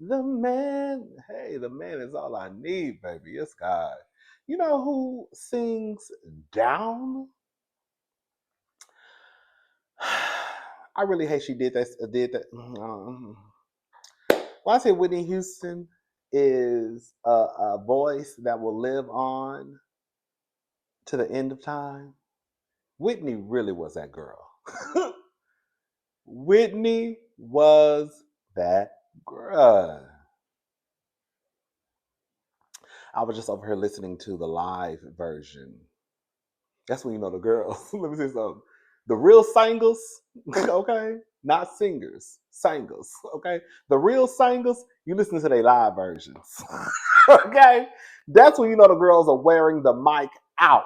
The man, hey, the man is all I need, baby. It's God. You know who sings down? I really hate she did that. Well, I say Whitney Houston is a voice that will live on to the end of time. Whitney really was that girl. Whitney was that girl. I was just over here listening to the live version. That's when you know the girls. Let me say something. The real singers, okay? Not singers, singers, okay? The real singers, you listen to their live versions, okay? That's when you know the girls are wearing the mic out.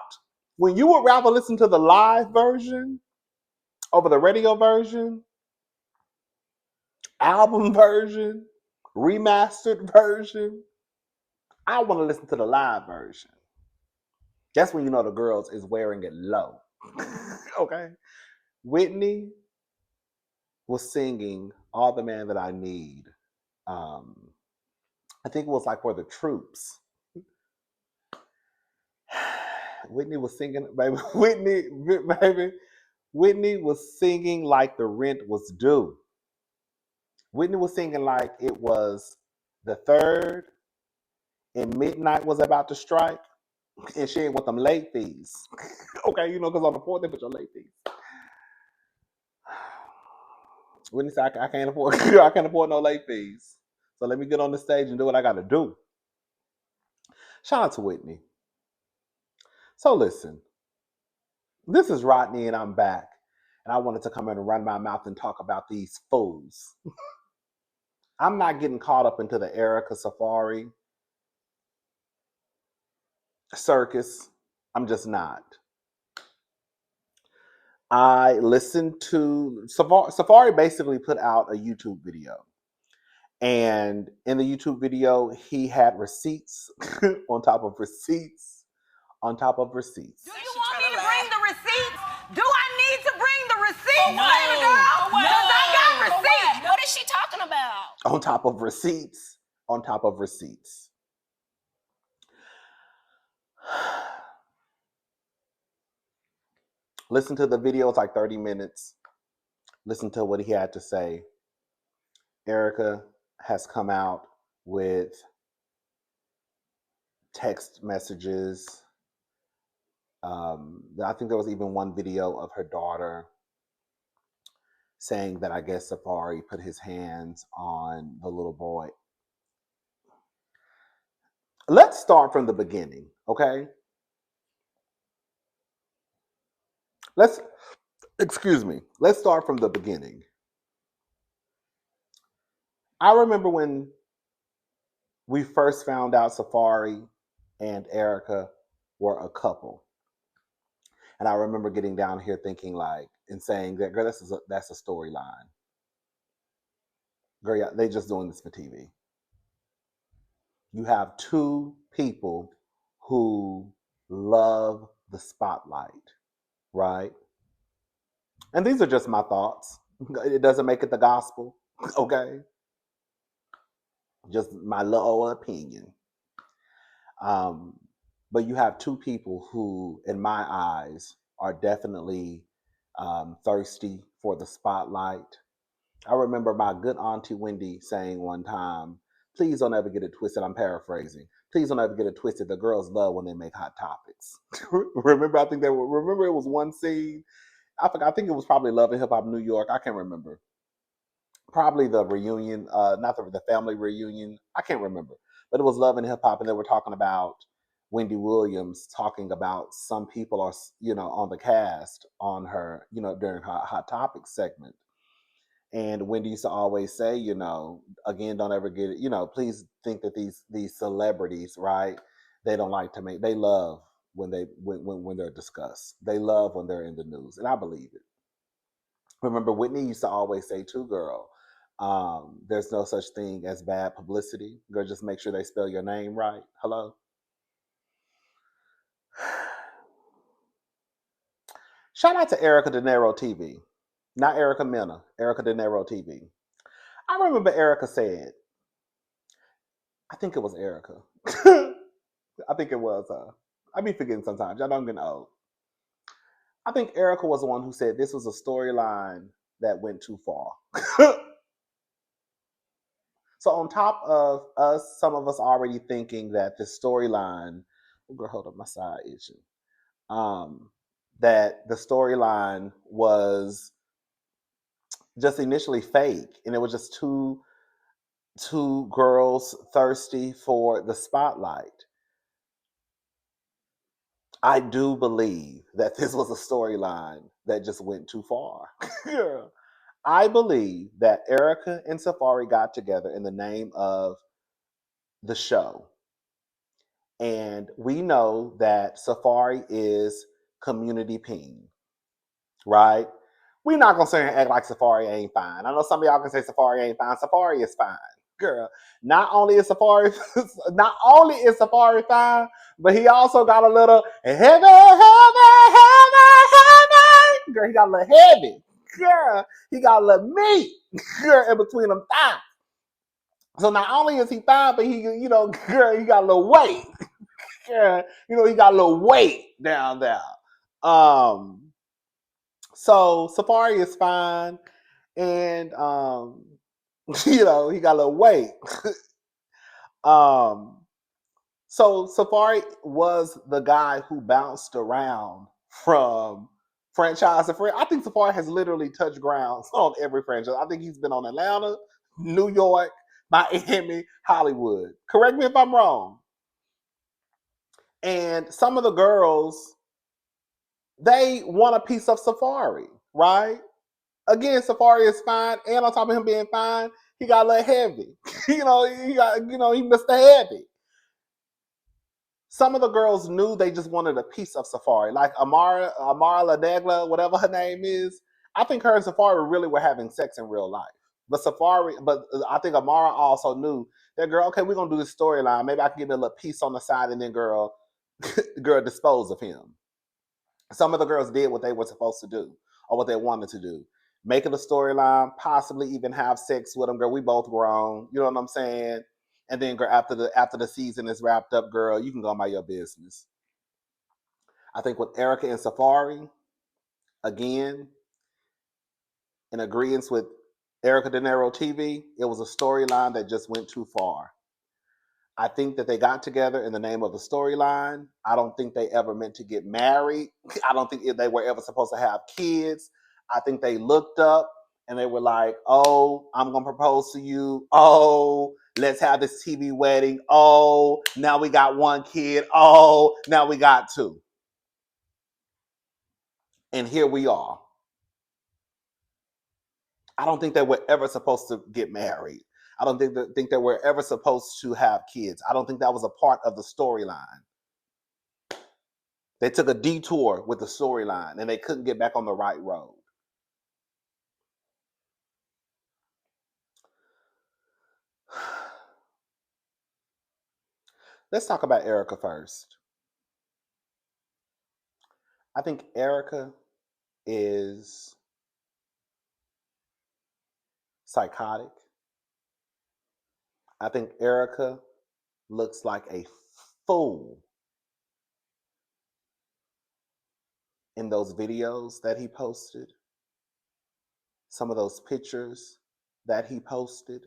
When you would rather listen to the live version over the radio version, album version, remastered version, I want to listen to the live version. That's when you know the girls is wearing it low. Okay? Whitney was singing All the Man That I Need. Um, I think it was like for the troops. Whitney was singing, baby. Whitney was singing like the rent was due. Whitney was singing like it was the third and midnight was about to strike, and she ain't want them late fees. Okay, you know, because on the fourth they put your late fees. Whitney said, I can't afford I can't afford no late fees. So let me get on the stage and do what I gotta do. Shout out to Whitney. So listen, this is Rodney and I'm back. And I wanted to come in and run my mouth and talk about these fools. I'm not getting caught up into the Erica Safaree circus. I'm just not. I listened to Safaree basically put out a YouTube video. And in the YouTube video, he had receipts on top of receipts on top of receipts. Do you want me to bring the receipts? Do I need to bring the receipts, baby girl? Because I got receipts. What is she talking about? On top of receipts, on top of receipts. Listen to the video, it's like 30 minutes. Listen to what he had to say. Erica has come out with text messages. I think there was even one video of her daughter saying that I guess Safaree put his hands on the little boy. Let's start from the beginning, okay? Let's start from the beginning. I remember when we first found out Safaree and Erica were a couple. And I remember getting down here thinking like, and saying that, girl, that's a storyline. Girl, yeah, they just doing this for TV. You have two people who love the spotlight, right? And these are just my thoughts. It doesn't make it the gospel, okay? Just my little opinion. But you have two people who, in my eyes, are definitely thirsty for the spotlight. I remember my good auntie Wendy saying one time, please don't ever get it twisted. I'm paraphrasing. Please don't ever get it twisted. The girls love when they make hot topics. Remember, remember it was one scene. I think it was probably Love and Hip Hop New York. I can't remember. Probably the reunion, not the family reunion. I can't remember. But it was Love and Hip Hop, and they were talking about Wendy Williams talking about some people are, on the cast on her, during her Hot Topics segment. And Wendy used to always say, again, don't ever get it, please think that these celebrities, right? They don't like to they love when they're discussed. They love when they're in the news. And I believe it. Remember, Whitney used to always say too, girl, there's no such thing as bad publicity. Girl, just make sure they spell your name right. Hello? Shout out to Erica De Niro TV. Not Erica Mena, Erica De Niro TV. I remember Erica said, I think it was Erica. I think it was. I be forgetting sometimes. Y'all know I'm getting old. I think Erica was the one who said this was a storyline that went too far. So on top of us, some of us already thinking that the storyline, oh girl, hold up, my side itching. Um, that the storyline was just initially fake, and it was just two girls thirsty for the spotlight. I do believe that this was a storyline that just went too far. I believe that Erica and Safaree got together in the name of the show. And we know that Safaree is community peen, right? We're not gonna sit here and act like Safaree ain't fine. I know some of y'all can say Safaree ain't fine. Safaree is fine. Girl, not only is Safaree fine, but he also got a little heavy. Girl, he got a little heavy. Girl, he got a little meat. Girl, in between them thighs. So not only is he fine, but girl, he got a little weight. Yeah, he got a little weight down there. So Safaree is fine, and he got a little weight. um, so Safaree was the guy who bounced around from franchise to franchise. I think Safaree has literally touched grounds on every franchise. I think he's been on Atlanta, New York, Miami, Hollywood. Correct me if I'm wrong. And some of the girls, they want a piece of Safaree, right? Again, Safaree is fine, and on top of him being fine, he got a little heavy. He missed the heavy. Some of the girls knew they just wanted a piece of Safaree, like Amara Ladegla, whatever her name is. I think her and Safaree really were having sex in real life. But I think Amara also knew that girl. Okay, we're gonna do this storyline. Maybe I can get a little piece on the side, and then girl dispose of him. Some of the girls did what they were supposed to do or what they wanted to do. Make it a storyline, possibly even have sex with them. Girl, we both grown. You know what I'm saying? And then, girl, after the season is wrapped up, girl, you can go about your business. I think with Erica and Safaree, again, in agreement with Erica De Niro TV, it was a storyline that just went too far. I think that they got together in the name of the storyline. I don't think they ever meant to get married. I don't think they were ever supposed to have kids. I think they looked up and they were like, oh, I'm going to propose to you. Oh, let's have this TV wedding. Oh, now we got one kid. Oh, now we got two. And here we are. I don't think they were ever supposed to get married. I don't think they were ever supposed to have kids. I don't think that was a part of the storyline. They took a detour with the storyline and they couldn't get back on the right road. Let's talk about Erica first. I think Erica is psychotic. I think Erica looks like a fool in those videos that he posted, some of those pictures that he posted.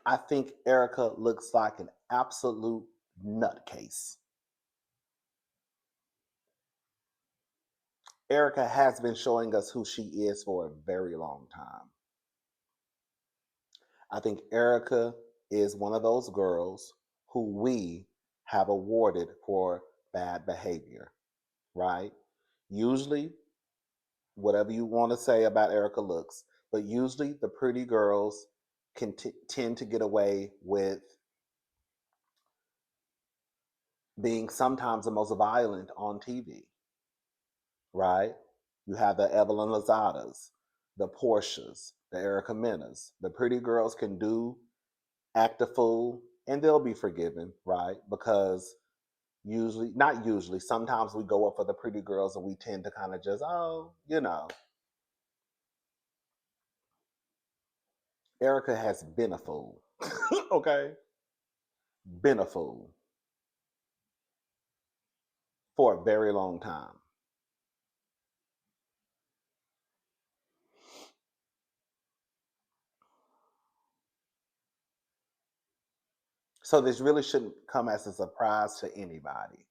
I think Erica looks like an absolute nutcase. Erica has been showing us who she is for a very long time. I think Erica is one of those girls who we have awarded for bad behavior, right? Usually, whatever you want to say about Erica looks, but usually the pretty girls can tend to get away with being sometimes the most violent on TV, right? You have the Evelyn Lozadas, the Portias, the Erica Menas. The pretty girls can act a fool and they'll be forgiven, right? Because usually, not usually, sometimes we go up for the pretty girls and we tend to kind of just, oh, Erica has been a fool. Okay? Been a fool for a very long time. So this really shouldn't come as a surprise to anybody.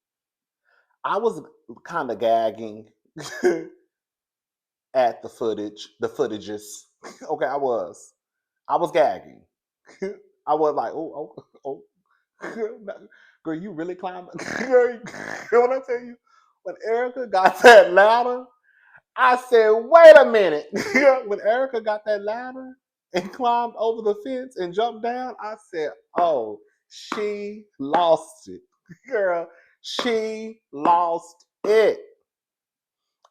I was kind of gagging at the footages. Okay, I was. I was gagging. I was like, oh, girl, you really climbed. Girl, when I tell you, when Erica got that ladder, I said, wait a minute. When Erica got that ladder and climbed over the fence and jumped down, I said, oh, she lost it. Girl, she lost it.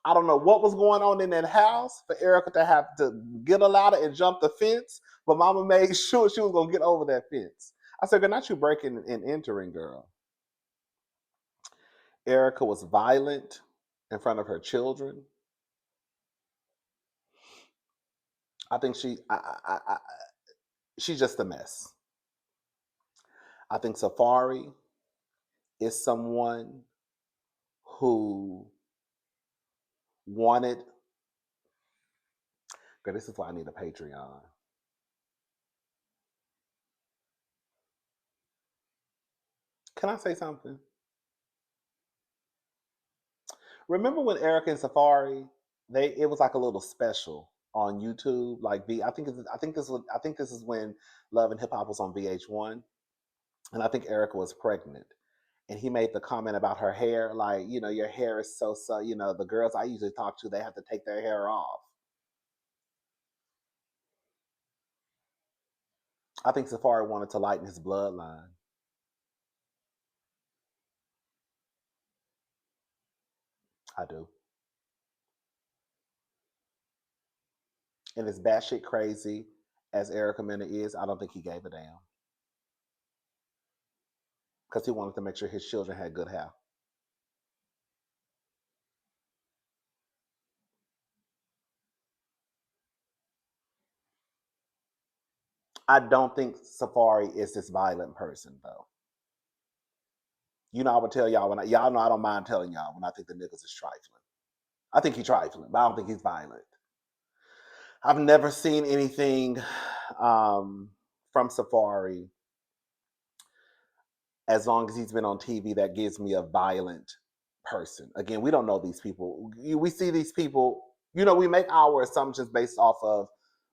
I don't know what was going on in that house for Erica to have to get a ladder and jump the fence, but Mama made sure she was gonna get over that fence. I said, "Girl, not you breaking and entering, girl." Erica was violent in front of her children. I think she's just a mess. I think Safaree is someone who wanted. Girl, this is why I need a Patreon. Can I say something? Remember when Erica and Safaree, it was like a little special on YouTube, like I think this is when Love and Hip Hop was on VH1, and I think Erica was pregnant, and he made the comment about her hair, like your hair is so. The girls I usually talk to, they have to take their hair off. I think Safaree wanted to lighten his bloodline. I do, and as batshit crazy as Erica Mena is, I don't think he gave a damn because he wanted to make sure his children had good health. I don't think Safaree is this violent person though. I would tell y'all y'all know I don't mind telling y'all when I think the niggas is trifling. I think he's trifling, but I don't think he's violent. I've never seen anything from Safaree as long as he's been on TV that gives me a violent person. Again, we don't know these people. We see these people. We make our assumptions based off of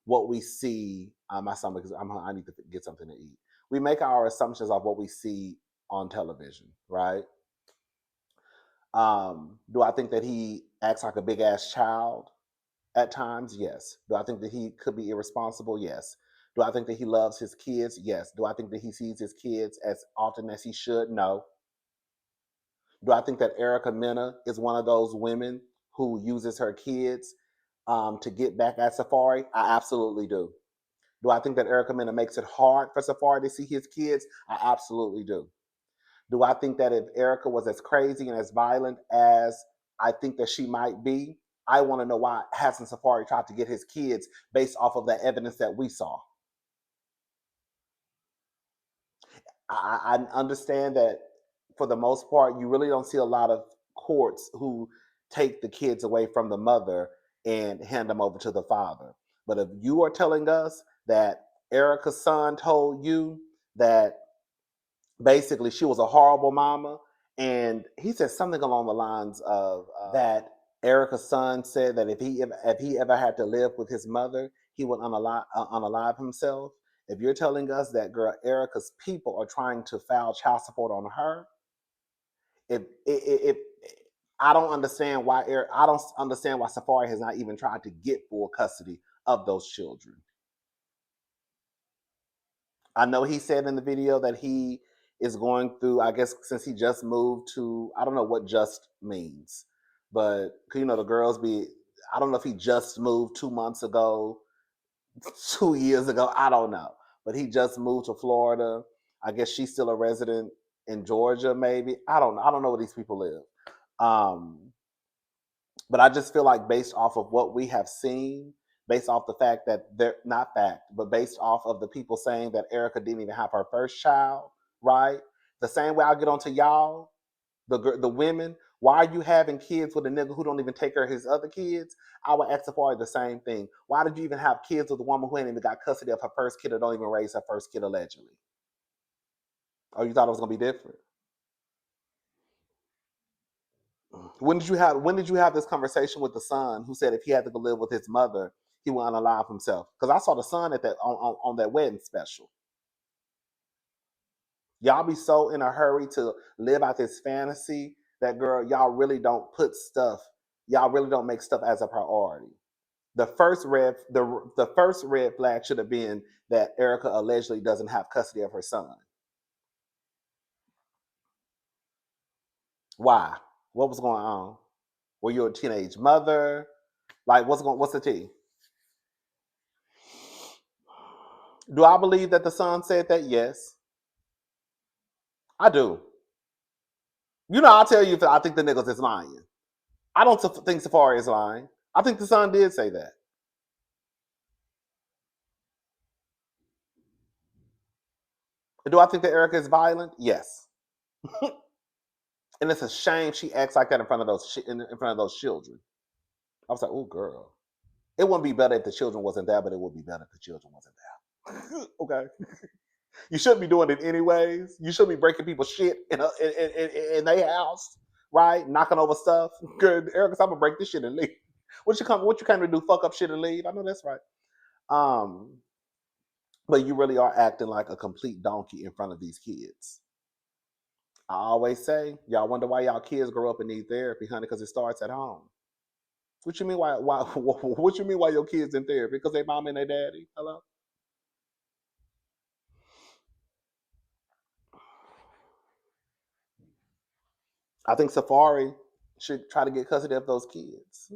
what we see. My stomach is. I need to get something to eat. We make our assumptions off what we see on television, right? Do I think that he acts like a big ass child at times? Yes. Do I think that he could be irresponsible? Yes. Do I think that he loves his kids? Yes. Do I think that he sees his kids as often as he should? No. Do I think that Erica Mena is one of those women who uses her kids to get back at Safaree? I absolutely do. Do I think that Erica Mena makes it hard for Safaree to see his kids? I absolutely do. Do I think that if Erica was as crazy and as violent as I think that she might be, I want to know why hasn't Safaree tried to get his kids based off of the evidence that we saw? I understand that for the most part, you really don't see a lot of courts who take the kids away from the mother and hand them over to the father. But if you are telling us that Erica's son told you that basically she was a horrible mama, and he said something along the lines of that Erica's son said that if he ever had to live with his mother, he would unalive himself. If you're telling us that girl Erica's people are trying to file child support on her, if I don't understand why I don't understand why Safaree has not even tried to get full custody of those children. I know he said in the video that he is going through, I guess, since he just moved to, I don't know what just means, but the girls be, I don't know if he just moved 2 months ago, 2 years ago, I don't know, but he just moved to Florida. I guess she's still a resident in Georgia, maybe. I don't know. I don't know where these people live. Um, but I just feel like based off of what we have seen, based off the fact that they're not fact, but based off of the people saying that Erica didn't even have her first child, right? The same way I'll get onto y'all, the women. Why are you having kids with a nigga who don't even take care of his other kids? I would ask Safaree the same thing. Why did you even have kids with a woman who ain't even got custody of her first kid or don't even raise her first kid allegedly? Oh, you thought it was gonna be different? When did you have this conversation with the son who said if he had to go live with his mother, he would unalive himself? Because I saw the son at that on that wedding special. Y'all be so in a hurry to live out this fantasy that girl, y'all really don't put stuff, y'all really don't make stuff as a priority. The first red flag should have been that Erica allegedly doesn't have custody of her son. Why? What was going on? Were you a teenage mother? Like what's the tea? Do I believe that the son said that? Yes, I do. I'll tell you if I think the niggas is lying. I don't think Safaree is lying. I think the son did say that. Do I think that Erica is violent? Yes. And it's a shame she acts like that in front of those children. I was like, oh girl. It wouldn't be better if the children wasn't there, but it would be better if the children wasn't there. Okay. You shouldn't be doing it anyways. You shouldn't be breaking people's shit in their house, right? Knocking over stuff. Good, Erica, I'm gonna break this shit and leave. What you came to do? Fuck up shit and leave? I know that's right. Um, but you really are acting like a complete donkey in front of these kids. I always say, y'all wonder why y'all kids grow up and need therapy, honey, because it starts at home. What you mean why what you mean why your kids in therapy? Because they mom and their daddy? Hello? I think Safaree should try to get custody of those kids.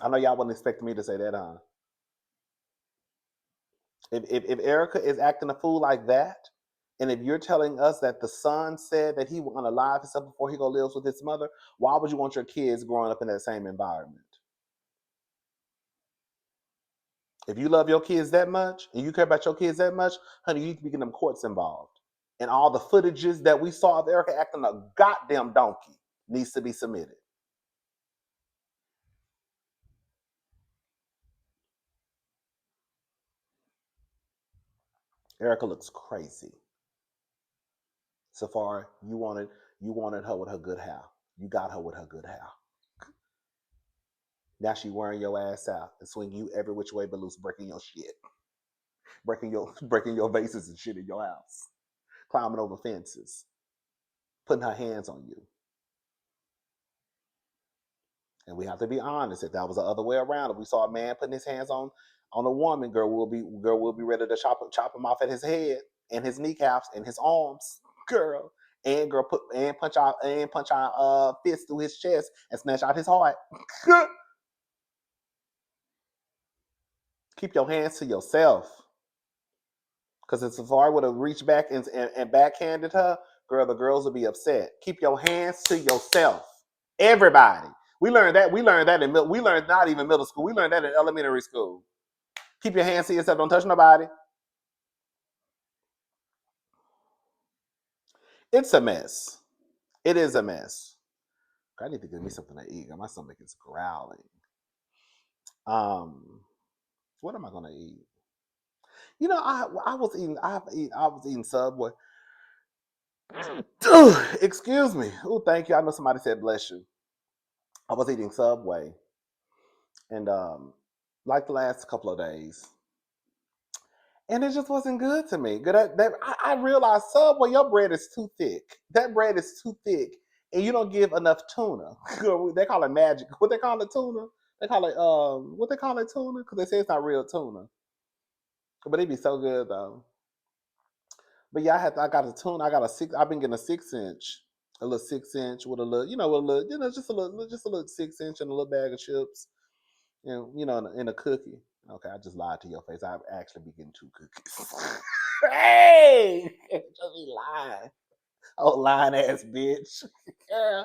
I know y'all wasn't expecting me to say that, huh? If Erica is acting a fool like that, and if you're telling us that the son said that he would unalive himself before he go lives with his mother, why would you want your kids growing up in that same environment? If you love your kids that much and you care about your kids that much, honey, you need to be getting them courts involved. And all the footages that we saw of Erica acting a goddamn donkey needs to be submitted. Erica looks crazy. Safaree, you wanted her with her good hair. You got her with her good hair. Now she wearing your ass out and swinging you every which way but loose, breaking your shit, breaking your vases and shit in your house, climbing over fences, putting her hands on you. And we have to be honest. If that was the other way around, if we saw a man putting his hands on a woman, girl will be ready to chop him off at his head and his kneecaps and his arms, girl. And girl punch our fist through his chest and snatch out his heart. Keep your hands to yourself. Because if Safaree would have reached back and backhanded her, girl, the girls would be upset. Keep your hands to yourself. Everybody. We learned that. We learned not even middle school. We learned that in elementary school. Keep your hands to yourself. Don't touch nobody. It's a mess. It is a mess. I need to give me something to eat. My stomach is growling. Um, What am I gonna eat? You know, I was eating Subway. Excuse me. Oh, thank you. I know somebody said bless you. I was eating Subway, and like the last couple of days, and it just wasn't good to me. Good, I realized Subway, your bread is too thick. That bread is too thick, and you don't give enough tuna. They call it magic. What they call it tuna? They call it what they call it tuna? Because they say it's not real tuna, but it'd be so good though. But yeah, I got a tuna. I got a six. I've been getting a 6 inch, a little 6 inch with a little, with a little, just a little 6 inch and a little bag of chips, and in a cookie. Okay, I just lied to your face. I've actually been getting 2 cookies. Hey, just be lying. Oh, lying ass bitch. Yeah.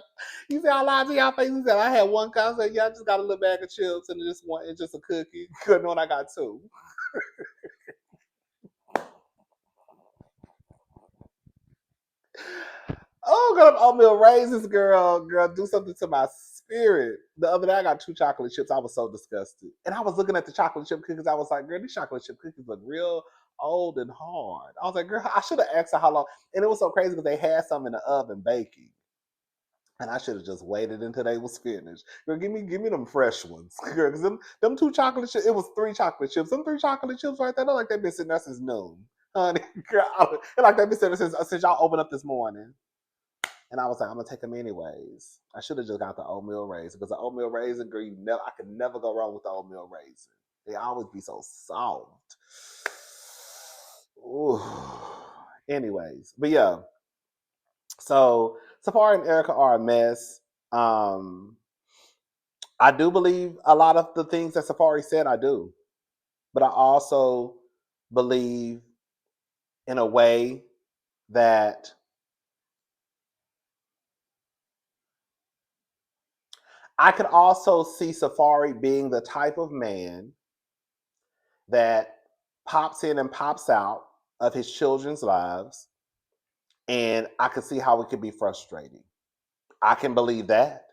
You see, I lied to your face. You said I had one cup. I said, yeah, I just got a little bag of chips and just one, and just a cookie. Good knowing I got two. Oh, girl, oatmeal raisins, girl, do something to my spirit. The other day, I got two chocolate chips. I was so disgusted, and I was looking at the chocolate chip cookies. I was like, girl, these chocolate chip cookies look real old and hard. I was like, girl, I should have asked her how long. And it was so crazy because they had some in the oven baking. And I should have just waited until they was finished. Girl, give me them fresh ones. Girl, because them two chocolate chips, it was three chocolate chips. Them three chocolate chips right there, they're like they've been sitting there since noon. Honey, girl, like they've been sitting there since y'all opened up this morning. And I was like, I'm gonna take them anyways. I should have just got the oatmeal raisin because the oatmeal raisin, girl, I could never go wrong with the oatmeal raisin. They always be so soft. Ooh. Anyways, but yeah. So Safaree and Erica are a mess. Um, I do believe a lot of the things that Safaree said. I do, but I also believe in a way that I could also see Safaree being the type of man that pops in and pops out of his children's lives, and I can see how it could be frustrating. I can believe that.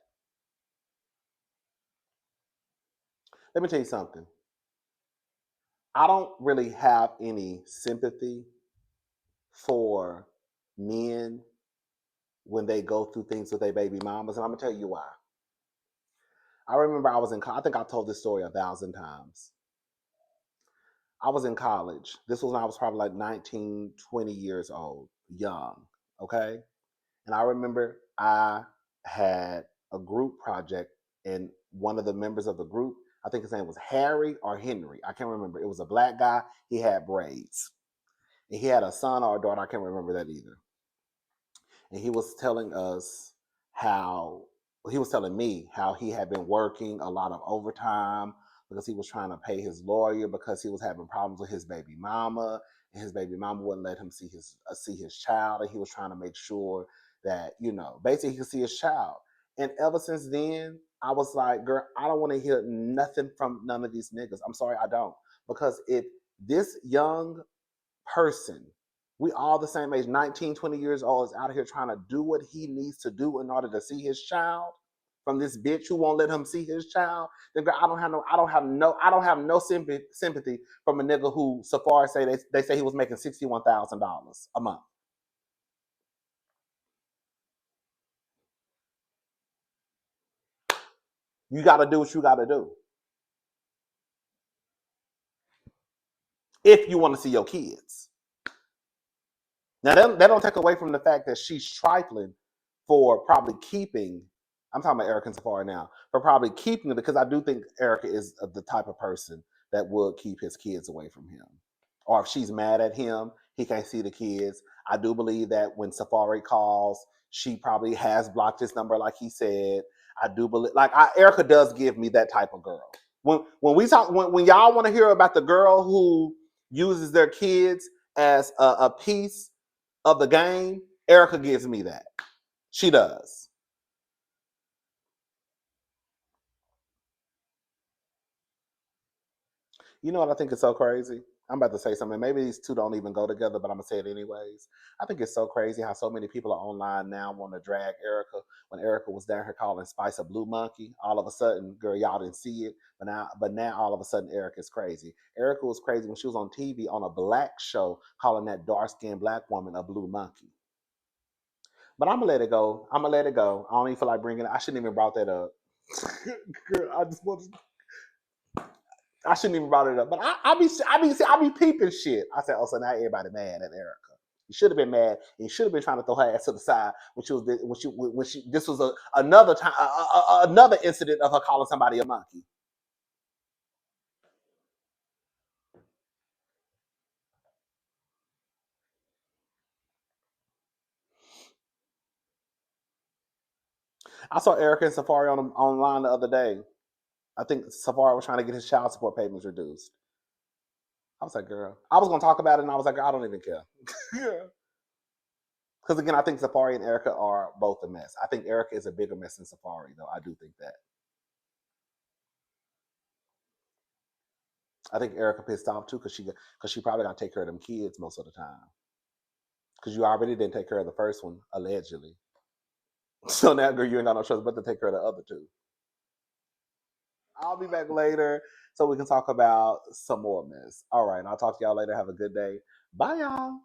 Let me tell you something. I don't really have any sympathy for men when they go through things with their baby mamas, and I'm gonna tell you why. I remember I was in. I think I've told this story 1,000 times. I was in college. This was when I was probably like 19, 20 years old, young. Okay, and I remember I had a group project, and one of the members of the group, I think his name was Harry or Henry. I can't remember. It was a black guy. He had braids, and he had a son or a daughter. I can't remember that either. And he was telling us how he was telling me how he had been working a lot of overtime because he was trying to pay his lawyer because he was having problems with his baby mama, and his baby mama wouldn't let him see his child, and he was trying to make sure that basically he could see his child. And ever since then, I was like, girl, I don't want to hear nothing from none of these niggas. I'm sorry, I don't, because if this young person, we all the same age, 19, 20 years old, is out here trying to do what he needs to do in order to see his child from this bitch who won't let him see his child, then girl, I don't have no sympathy from a nigga who Safaree say they say he was making $61,000 a month. You gotta do what you gotta do if you want to see your kids. Now, that don't take away from the fact that she's trifling for probably keeping. I'm talking about Erica and Safaree now, for probably keeping it, because I do think Erica is the type of person that would keep his kids away from him. Or if she's mad at him, he can't see the kids. I do believe that when Safaree calls, she probably has blocked his number, like he said. I do believe, Erica does give me that type of girl. When we talk, when y'all want to hear about the girl who uses their kids as a piece of the game, Erica gives me that. She does. You know what I think is so crazy? I'm about to say something. Maybe these two don't even go together, but I'm gonna say it anyways. I think it's so crazy how so many people are online now want to drag Erica. When Erica was down here calling Spice a blue monkey, all of a sudden, girl, y'all didn't see it, but now all of a sudden, Erica's crazy. Erica was crazy when she was on TV on a black show calling that dark skinned black woman a blue monkey. But I'm gonna let it go. I'm gonna let it go. I don't even feel like bringing it. I shouldn't even brought that up. Girl, I just want to. I shouldn't even brought it up, but I be peeping shit. I said, oh, so now everybody mad at Erica. You should have been mad, and you should have been trying to throw her ass to the side when she. This was another time, another incident of her calling somebody a monkey. I saw Erica and Safari online the other day. I think Safari was trying to get his child support payments reduced. I was like, girl, I was gonna talk about it, and I was like, girl, I don't even care. Because again, I think Safari and Erica are both a mess. I think Erica is a bigger mess than Safari, though. I do think that. I think Erica pissed off too because she probably got to take care of them kids most of the time. Because you already didn't take care of the first one allegedly. So now, girl, you ain't got no choice but to take care of the other two. I'll be back later so we can talk about some more mess. All right, I'll talk to y'all later. Have a good day. Bye, y'all.